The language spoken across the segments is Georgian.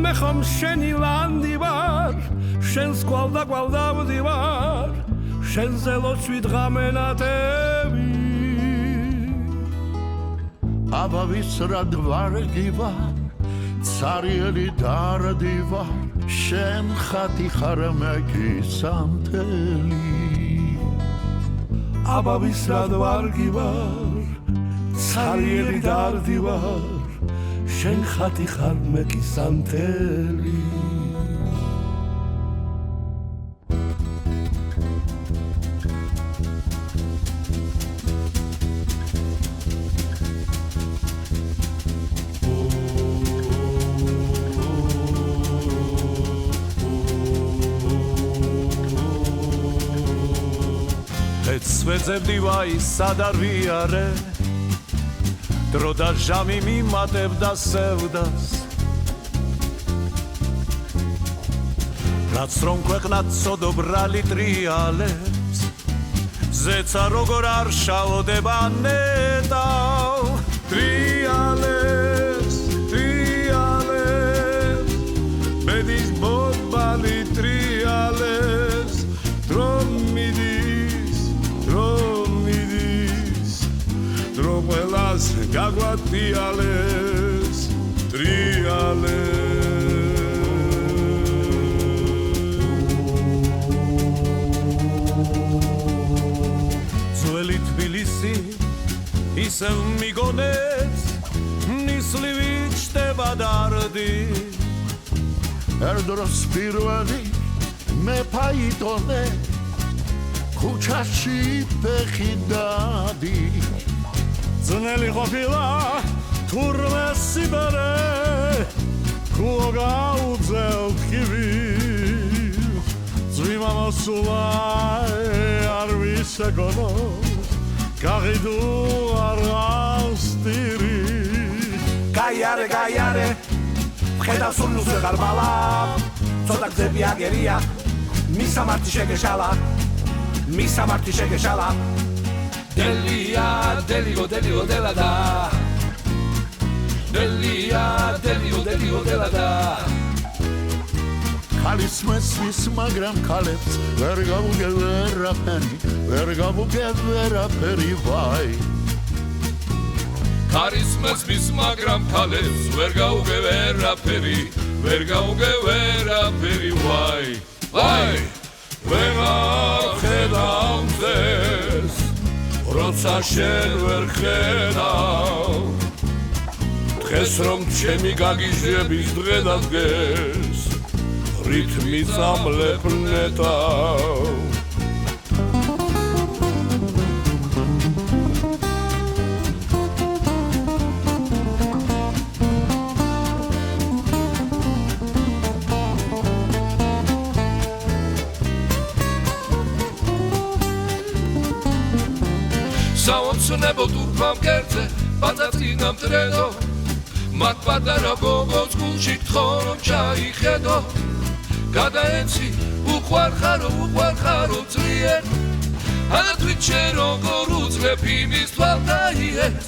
მე ხომ შენი ლანდი ვარ შენს გვალ დავდივარ შენზე ლოცვით ღამენათები აბავის რად ვარგი ვარ ცარიელი დარდი ვარ შენ ხათი ხარ მეკისანთელი აბავის რად ვარგი ვარ ცარიელი დარდი ვარ შენ ხათი ხარ მეკისანთელი Svețebdi vai sadar viare Dro da jami mi matebda sevdas Რაც რომ ქვეყნად სოდობრალი ტრიალებს ზეცა როგორ არ შაოდება ნეტავ ტრიალებს ბედის ბობალი ტრიალებს Dromelas gaguatiales triales Zueli Tbilisi isem migonets nislivi chდება dardi Erdros პირველი მე ფაიტონე ქუჩაში ფეხი დადი Zuneli ყოფილა თურმე სიბერე ქუგაუძელ ქივი ძვიმა მოსულა არ ვისეგონო გაღიდუ არ ავსტირი გაიარე ხედავ სულს ვეღარბალა ცოტა გზები აგერია მისამართი შეგეშალა Delia, Delio, della da Delia, Delio, della da Kalis mesvis magram kalets Ver gavuge vera peri vai Kalis mesvis magram kalets Ver gavuge vera peri vai Vai Vena khedamtes Როცა შენ ვერ ხედავ დღეს რომ ჩემი გაგიჟების დღე დადგეს რითმი წამლებ ნეტავ Საოცნებო თურქამ კერძე პაწაწინამ ტრედო მათ პატარა გოგოს გულში გთხოვ ჩაიხედო გადაეცი უყვარხარო ძლიერ ანათვით შენ როგორ უძლებ იმის თვალთაიეს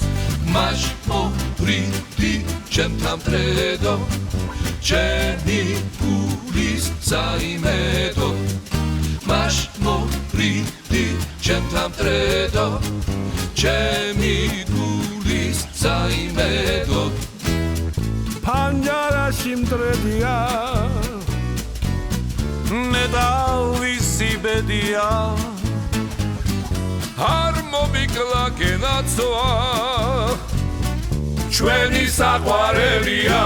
მაშ მოფრიდი ჩემთან ტრედო ჩემი გულის საიმედო მაშ მოფრიდი ჩემთან ტრედო ჩემი გულის საიმედო ფანჯარაში მტრედია ნედავისი ბედია არ მომიკლა გენაცოა ჩვენი საყვარელია